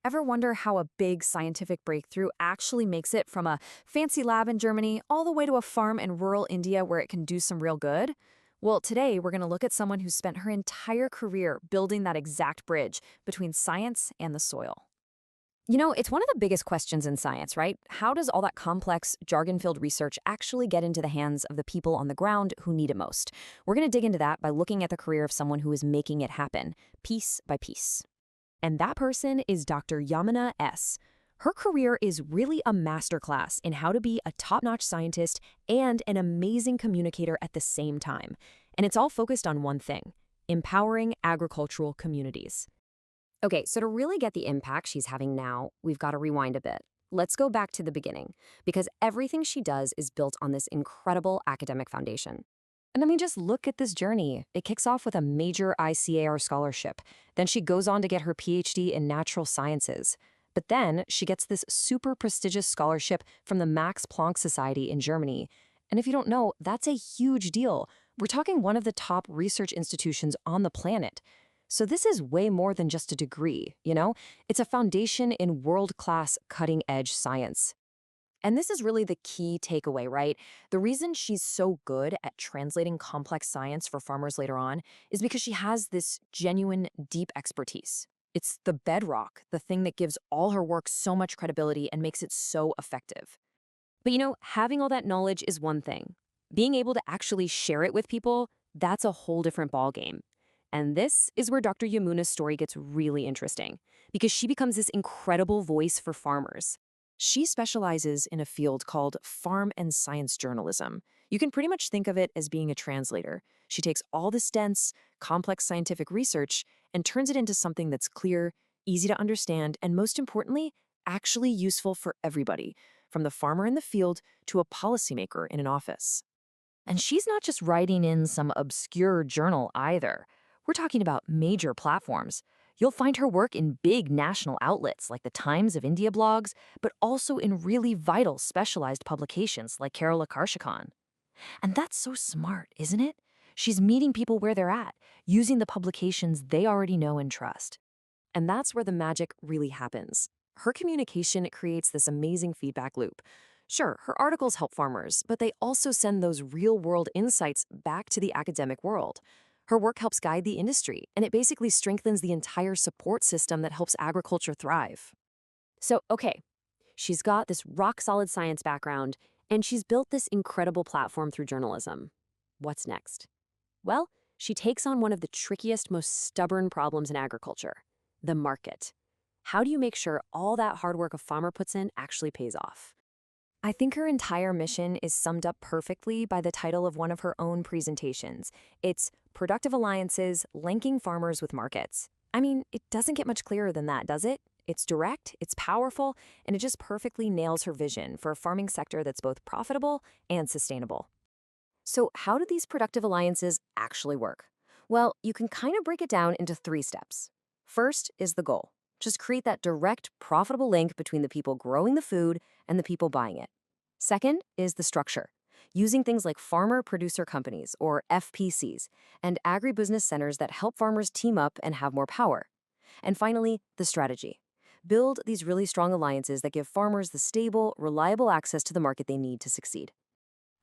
Ever wonder how a big scientific breakthrough actually makes it from a fancy lab in Germany all the way to a farm in rural India where it can do some real good? Well, today we're going to look at someone who spent her entire career building that exact bridge between science and the soil. It's one of the biggest questions in science, right? How does all that complex, jargon-filled research actually get into the hands of the people on the ground who need it most? We're going to dig into that by looking at the career of someone who is making it happen, piece by piece. And that person is Dr. Yamuna S. Her career is really a masterclass in how to be a top-notch scientist and an amazing communicator at the same time. And it's all focused on one thing: empowering agricultural communities. Okay, so to really get the impact she's having now, we've got to rewind a bit. Let's go back to the beginning, because everything she does is built on this incredible academic foundation. And I mean, just look at this journey. It kicks off with a major ICAR scholarship. Then she goes on to get her PhD in natural sciences. But then she gets this super prestigious scholarship from the Max Planck Society in Germany. And if you don't know, that's a huge deal. We're talking one of the top research institutions on the planet. So this is way more than just a degree, you know? It's a foundation in world-class, cutting-edge science. And this is really the key takeaway, right? The reason she's so good at translating complex science for farmers later on is because she has this genuine, deep expertise. It's the bedrock, the thing that gives all her work so much credibility and makes it so effective. But having all that knowledge is one thing. Being able to actually share it with people, that's a whole different ballgame. And this is where Dr. Yamuna's story gets really interesting, because she becomes this incredible voice for farmers. She specializes in a field called farm and science journalism. You can pretty much think of it as being a translator. She takes all this dense, complex scientific research and turns it into something that's clear, easy to understand, and most importantly, actually useful for everybody, from the farmer in the field to a policymaker in an office. And she's not just writing in some obscure journal either. We're talking about major platforms. You'll find her work in big national outlets like the Times of India blogs, but also in really vital specialized publications like KERA Project. And that's so smart, isn't it? She's meeting people where they're at, using the publications they already know and trust. And that's where the magic really happens. Her communication creates this amazing feedback loop. Sure, her articles help farmers, but they also send those real-world insights back to the academic world. Her work helps guide the industry, and it basically strengthens the entire support system that helps agriculture thrive. So, okay, she's got this rock-solid science background, and she's built this incredible platform through journalism. What's next? Well, she takes on one of the trickiest, most stubborn problems in agriculture: the market. How do you make sure all that hard work a farmer puts in actually pays off? I think her entire mission is summed up perfectly by the title of one of her own presentations. It's Productive Alliances Linking Farmers with Markets. I mean, it doesn't get much clearer than that, does it? It's direct, it's powerful, and it just perfectly nails her vision for a farming sector that's both profitable and sustainable. So how do these productive alliances actually work? Well, you can kind of break it down into 3 steps. First is the goal. Just create that direct, profitable link between the people growing the food and the people buying it. Second is the structure, using things like farmer-producer companies, or FPCs, and agribusiness centers that help farmers team up and have more power. And finally, the strategy. Build these really strong alliances that give farmers the stable, reliable access to the market they need to succeed.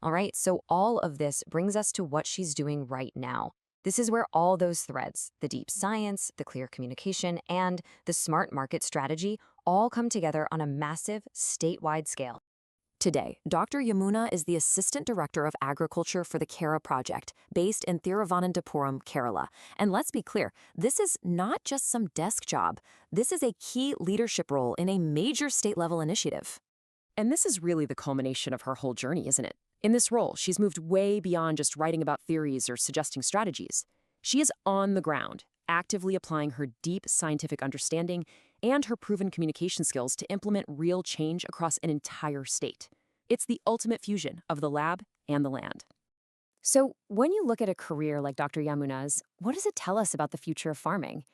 All right, so all of this brings us to what she's doing right now. This is where all those threads, the deep science, the clear communication, and the smart market strategy all come together on a massive, statewide scale. Today, Dr. Yamuna is the Assistant Director of Agriculture for the KERA Project, based in Thiruvananthapuram, Kerala. And let's be clear, this is not just some desk job. This is a key leadership role in a major state-level initiative. And this is really the culmination of her whole journey, isn't it? In this role, she's moved way beyond just writing about theories or suggesting strategies. She is on the ground, actively applying her deep scientific understanding and her proven communication skills to implement real change across an entire state. It's the ultimate fusion of the lab and the land. So, when you look at a career like Dr. Yamuna's, what does it tell us about the future of farming?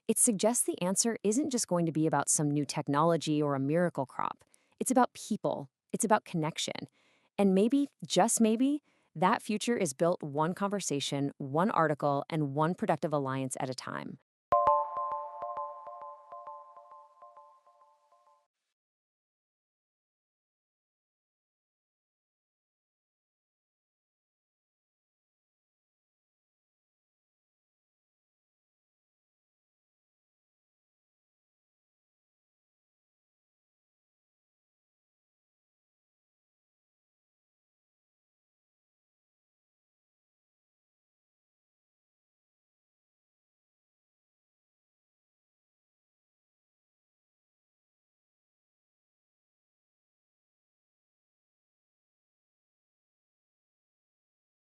It suggests the answer isn't just going to be about some new technology or a miracle crop. It's about people. It's about connection. And maybe, just maybe, that future is built one conversation, one article, and one productive alliance at a time.